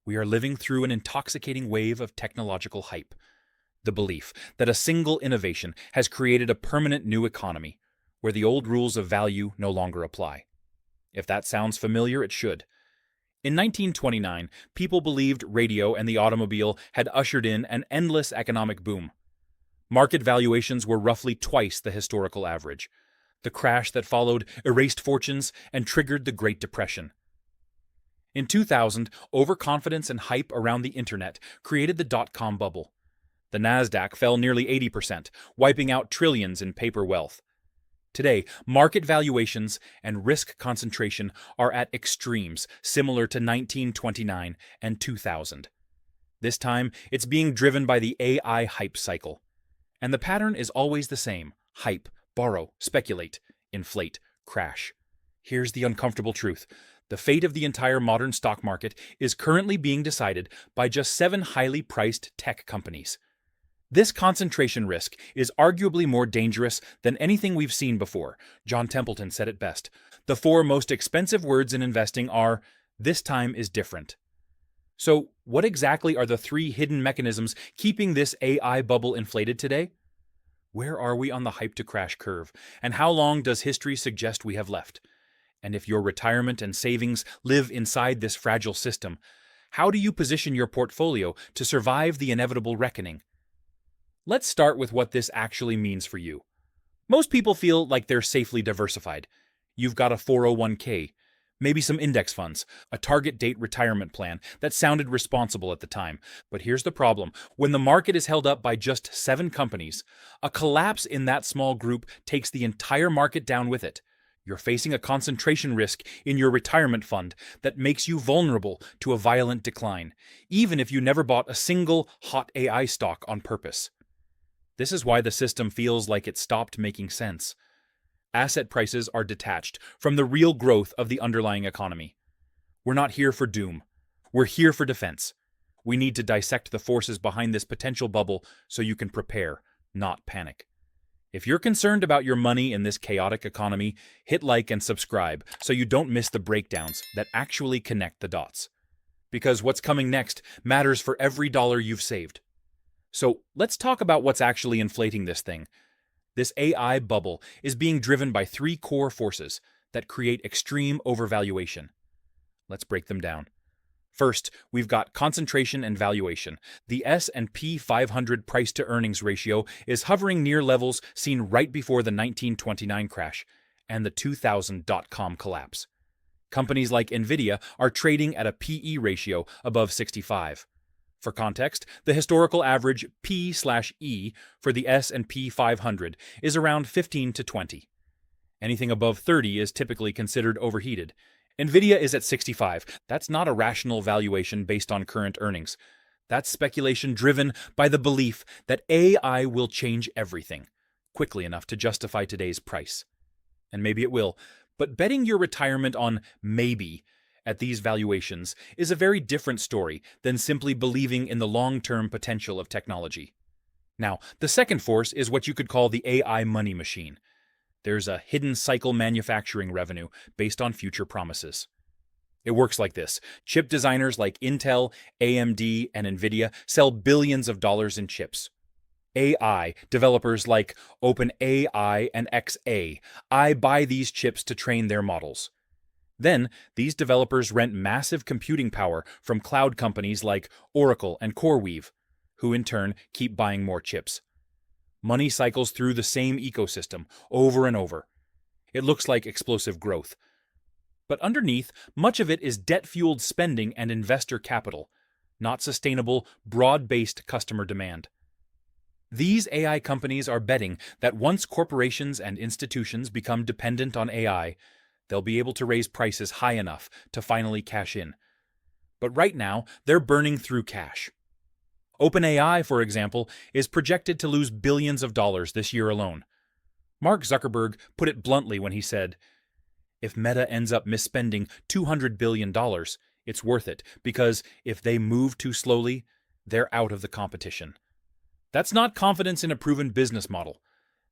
We are living through an intoxicating wave of technological hype. The belief that a single innovation has created a permanent new economy, where the old rules of value no longer apply. If that sounds familiar, it should. In 1929, people believed radio and the automobile had ushered in an endless economic boom. Market valuations were roughly twice the historical average. The crash that followed erased fortunes and triggered the Great Depression. In 2000, overconfidence and hype around the internet created the dot-com bubble. The Nasdaq fell nearly 80%, wiping out trillions in paper wealth. Today, market valuations and risk concentration are at extremes similar to 1929 and 2000. This time, it's being driven by the AI hype cycle. And the pattern is always the same: hype, borrow, speculate, inflate, crash. Here's the uncomfortable truth. The fate of the entire modern stock market is currently being decided by just 7 highly priced tech companies. This concentration risk is arguably more dangerous than anything we've seen before. John Templeton said it best. The 4 most expensive words in investing are, "This time is different." So, what exactly are the 3 hidden mechanisms keeping this AI bubble inflated today? Where are we on the hype to crash curve, and how long does history suggest we have left? And if your retirement and savings live inside this fragile system, how do you position your portfolio to survive the inevitable reckoning? Let's start with what this actually means for you. Most people feel like they're safely diversified. You've got a 401k, maybe some index funds, a target date retirement plan that sounded responsible at the time. But here's the problem. When the market is held up by just 7 companies, a collapse in that small group takes the entire market down with it. You're facing a concentration risk in your retirement fund that makes you vulnerable to a violent decline, even if you never bought a single hot AI stock on purpose. This is why the system feels like it stopped making sense. Asset prices are detached from the real growth of the underlying economy. We're not here for doom. We're here for defense. We need to dissect the forces behind this potential bubble so you can prepare, not panic. If you're concerned about your money in this chaotic economy, hit like and subscribe so you don't miss the breakdowns that actually connect the dots. Because what's coming next matters for every dollar you've saved. So let's talk about what's actually inflating this thing. This AI bubble is being driven by 3 core forces that create extreme overvaluation. Let's break them down. First, we've got concentration and valuation. The S&P 500 price-to-earnings ratio is hovering near levels seen right before the 1929 crash and the 2000 dot-com collapse. Companies like Nvidia are trading at a PE ratio above 65. For context, the historical average P/E for the S&P 500 is around 15 to 20. Anything above 30 is typically considered overheated. Nvidia is at 65. That's not a rational valuation based on current earnings. That's speculation driven by the belief that AI will change everything quickly enough to justify today's price. And maybe it will, but betting your retirement on maybe at these valuations is a very different story than simply believing in the long-term potential of technology. Now, the second force is what you could call the AI money machine. There's a hidden cycle manufacturing revenue based on future promises. It works like this. Chip designers like Intel, AMD, and Nvidia sell billions of dollars in chips. AI developers like OpenAI and xAI buy these chips to train their models. Then, these developers rent massive computing power from cloud companies like Oracle and CoreWeave, who in turn keep buying more chips. Money cycles through the same ecosystem over and over. It looks like explosive growth. But underneath, much of it is debt-fueled spending and investor capital, not sustainable, broad-based customer demand. These AI companies are betting that once corporations and institutions become dependent on AI, they'll be able to raise prices high enough to finally cash in. But right now, they're burning through cash. OpenAI, for example, is projected to lose billions of dollars this year alone. Mark Zuckerberg put it bluntly when he said, "If Meta ends up misspending $200 billion, it's worth it, because if they move too slowly, they're out of the competition." That's not confidence in a proven business model.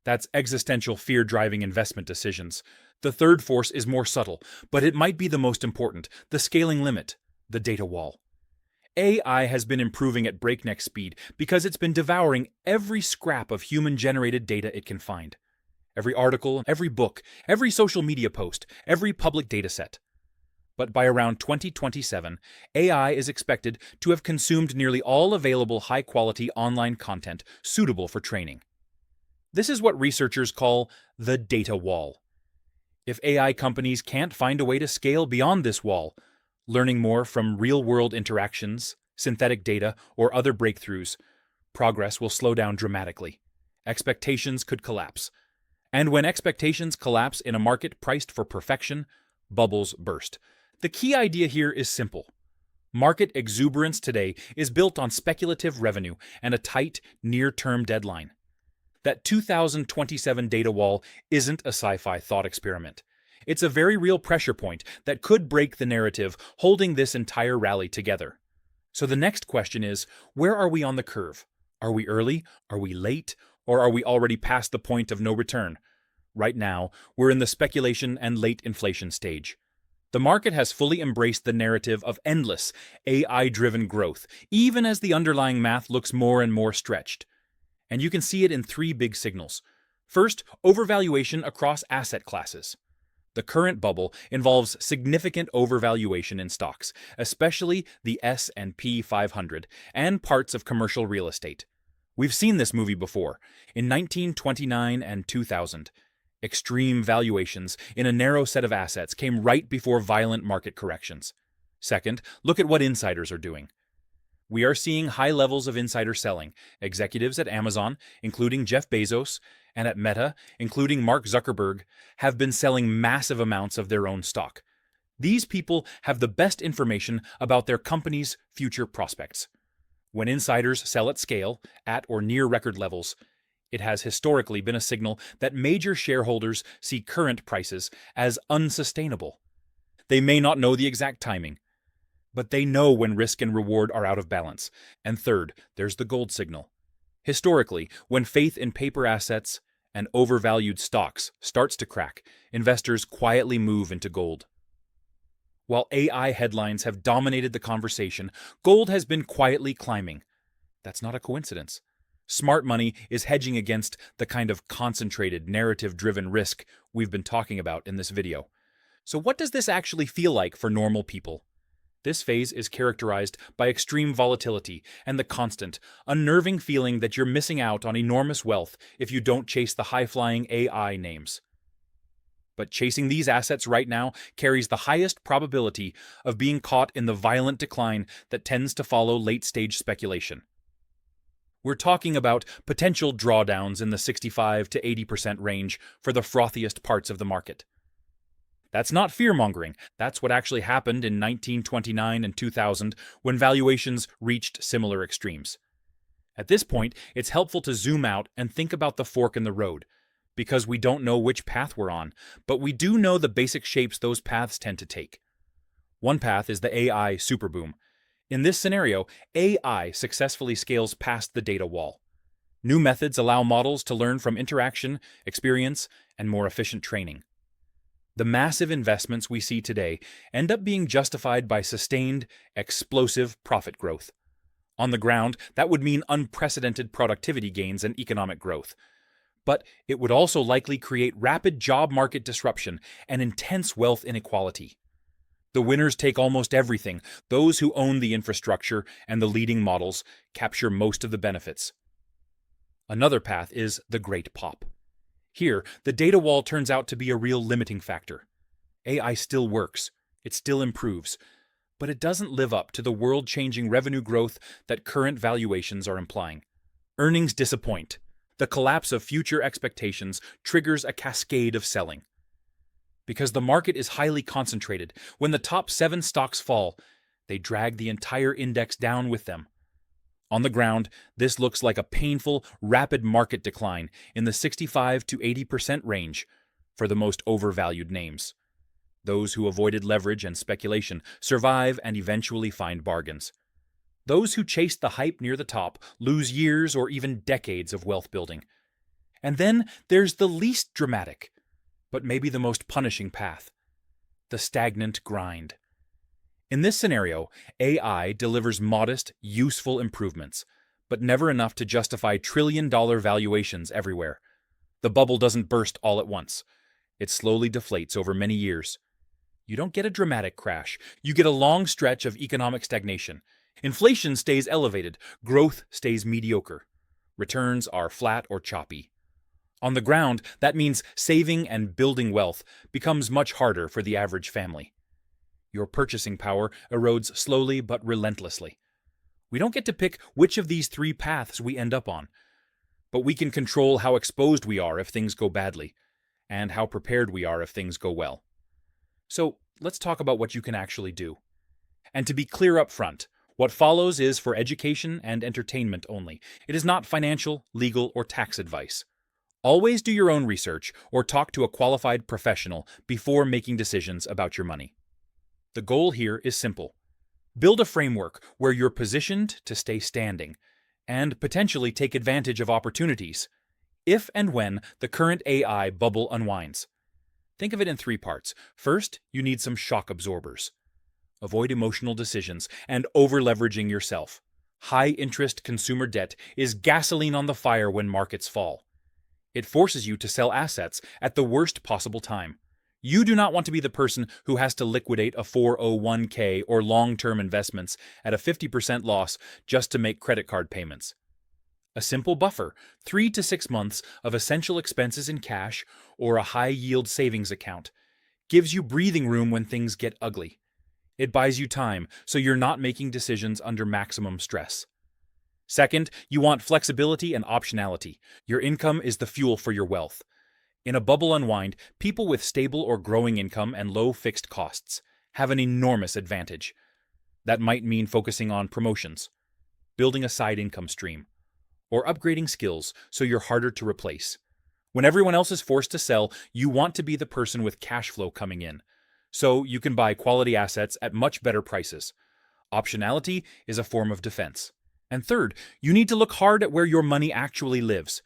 That's existential fear driving investment decisions. The third force is more subtle, but it might be the most important: the scaling limit, the data wall. AI has been improving at breakneck speed because it's been devouring every scrap of human-generated data it can find. Every article, every book, every social media post, every public dataset. But by around 2027, AI is expected to have consumed nearly all available high-quality online content suitable for training. This is what researchers call the data wall. If AI companies can't find a way to scale beyond this wall, learning more from real-world interactions, synthetic data, or other breakthroughs, progress will slow down dramatically. Expectations could collapse. And when expectations collapse in a market priced for perfection, bubbles burst. The key idea here is simple. Market exuberance today is built on speculative revenue and a tight, near-term deadline. That 2027 data wall isn't a sci-fi thought experiment. It's a very real pressure point that could break the narrative holding this entire rally together. So the next question is, where are we on the curve? Are we early? Are we late? Or are we already past the point of no return? Right now, we're in the speculation and late inflation stage. The market has fully embraced the narrative of endless, AI-driven growth, even as the underlying math looks more and more stretched. And you can see it in three big signals. First, overvaluation across asset classes. The current bubble involves significant overvaluation in stocks, especially the S&P 500 and parts of commercial real estate. We've seen this movie before, in 1929 and 2000. Extreme valuations in a narrow set of assets came right before violent market corrections. Second, look at what insiders are doing. We are seeing high levels of insider selling. Executives at Amazon, including Jeff Bezos, and at Meta, including Mark Zuckerberg, have been selling massive amounts of their own stock. These people have the best information about their company's future prospects. When insiders sell at scale, at or near record levels, it has historically been a signal that major shareholders see current prices as unsustainable. They may not know the exact timing, but they know when risk and reward are out of balance. And third, there's the gold signal. Historically, when faith in paper assets and overvalued stocks starts to crack, investors quietly move into gold. While AI headlines have dominated the conversation, gold has been quietly climbing. That's not a coincidence. Smart money is hedging against the kind of concentrated, narrative-driven risk we've been talking about in this video. So what does this actually feel like for normal people? This phase is characterized by extreme volatility and the constant, unnerving feeling that you're missing out on enormous wealth if you don't chase the high-flying AI names. But chasing these assets right now carries the highest probability of being caught in the violent decline that tends to follow late-stage speculation. We're talking about potential drawdowns in the 65 to 80% range for the frothiest parts of the market. That's not fear-mongering. That's what actually happened in 1929 and 2000 when valuations reached similar extremes. At this point, it's helpful to zoom out and think about the fork in the road, because we don't know which path we're on, but we do know the basic shapes those paths tend to take. One path is the AI superboom. In this scenario, AI successfully scales past the data wall. New methods allow models to learn from interaction, experience, and more efficient training. The massive investments we see today end up being justified by sustained, explosive profit growth. On the ground, that would mean unprecedented productivity gains and economic growth. But it would also likely create rapid job market disruption and intense wealth inequality. The winners take almost everything. Those who own the infrastructure and the leading models capture most of the benefits. Another path is the Great Pop. Here, the data wall turns out to be a real limiting factor. AI still works, it still improves, but it doesn't live up to the world-changing revenue growth that current valuations are implying. Earnings disappoint. The collapse of future expectations triggers a cascade of selling. Because the market is highly concentrated, when the top 7 stocks fall, they drag the entire index down with them. On the ground, this looks like a painful, rapid market decline in the 65 to 80% range for the most overvalued names. Those who avoided leverage and speculation survive and eventually find bargains. Those who chased the hype near the top lose years or even decades of wealth building. And then there's the least dramatic, but maybe the most punishing path: the stagnant grind. In this scenario, AI delivers modest, useful improvements, but never enough to justify trillion-dollar valuations everywhere. The bubble doesn't burst all at once. It slowly deflates over many years. You don't get a dramatic crash. You get a long stretch of economic stagnation. Inflation stays elevated. Growth stays mediocre. Returns are flat or choppy. On the ground, that means saving and building wealth becomes much harder for the average family. Your purchasing power erodes slowly but relentlessly. We don't get to pick which of these three paths we end up on, but we can control how exposed we are if things go badly, and how prepared we are if things go well. So let's talk about what you can actually do. And to be clear up front, what follows is for education and entertainment only. It is not financial, legal, or tax advice. Always do your own research or talk to a qualified professional before making decisions about your money. The goal here is simple. Build a framework where you're positioned to stay standing and potentially take advantage of opportunities if and when the current AI bubble unwinds. Think of it in three parts. First, you need some shock absorbers. Avoid emotional decisions and over-leveraging yourself. High-interest consumer debt is gasoline on the fire when markets fall. It forces you to sell assets at the worst possible time. You do not want to be the person who has to liquidate a 401k or long-term investments at a 50% loss just to make credit card payments. A simple buffer, 3 to 6 months of essential expenses in cash or a high-yield savings account, gives you breathing room when things get ugly. It buys you time, so you're not making decisions under maximum stress. Second, you want flexibility and optionality. Your income is the fuel for your wealth. In a bubble unwind, people with stable or growing income and low fixed costs have an enormous advantage. That might mean focusing on promotions, building a side income stream, or upgrading skills so you're harder to replace. When everyone else is forced to sell, you want to be the person with cash flow coming in, so you can buy quality assets at much better prices. Optionality is a form of defense. And third, you need to look hard at where your money actually lives.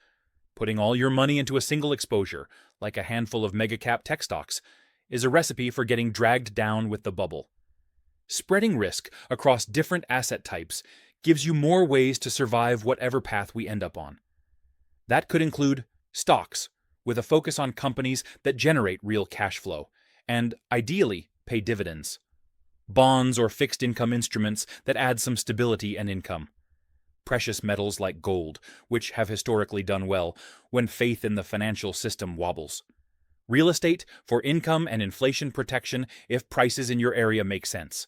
Putting all your money into a single exposure, like a handful of mega-cap tech stocks, is a recipe for getting dragged down with the bubble. Spreading risk across different asset types gives you more ways to survive whatever path we end up on. That could include stocks, with a focus on companies that generate real cash flow, and ideally pay dividends. Bonds or fixed income instruments that add some stability and income. Precious metals like gold, which have historically done well when faith in the financial system wobbles. Real estate for income and inflation protection if prices in your area make sense.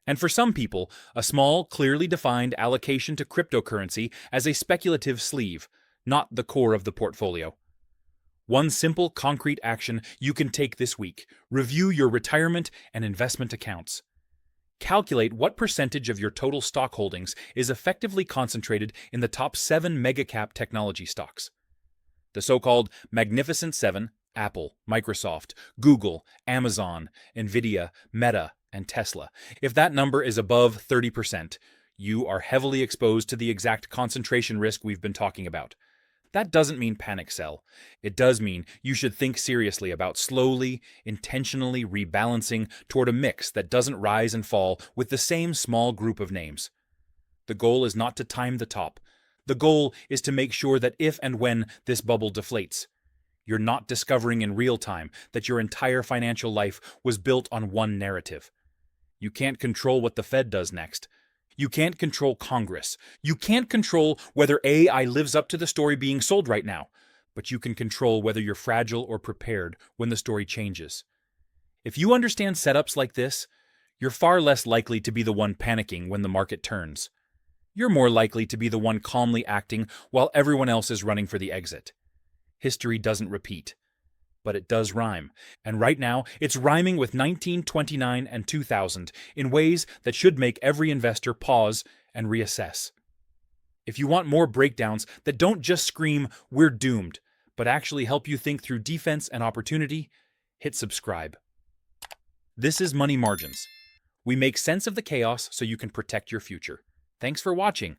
And for some people, a small, clearly defined allocation to cryptocurrency as a speculative sleeve, not the core of the portfolio. One simple, concrete action you can take this week: review your retirement and investment accounts. Calculate what percentage of your total stock holdings is effectively concentrated in the top 7 mega-cap technology stocks. The so-called Magnificent Seven: Apple, Microsoft, Google, Amazon, Nvidia, Meta, and Tesla. If that number is above 30%, you are heavily exposed to the exact concentration risk we've been talking about. That doesn't mean panic sell. It does mean you should think seriously about slowly, intentionally rebalancing toward a mix that doesn't rise and fall with the same small group of names. The goal is not to time the top. The goal is to make sure that if and when this bubble deflates, you're not discovering in real time that your entire financial life was built on one narrative. You can't control what the Fed does next. You can't control Congress. You can't control whether AI lives up to the story being sold right now, but you can control whether you're fragile or prepared when the story changes. If you understand setups like this, you're far less likely to be the one panicking when the market turns. You're more likely to be the one calmly acting while everyone else is running for the exit. History doesn't repeat, but it does rhyme. And right now, it's rhyming with 1929 and 2000 in ways that should make every investor pause and reassess. If you want more breakdowns that don't just scream, "We're doomed," but actually help you think through defense and opportunity, hit subscribe. This is Money Margins. We make sense of the chaos so you can protect your future. Thanks for watching.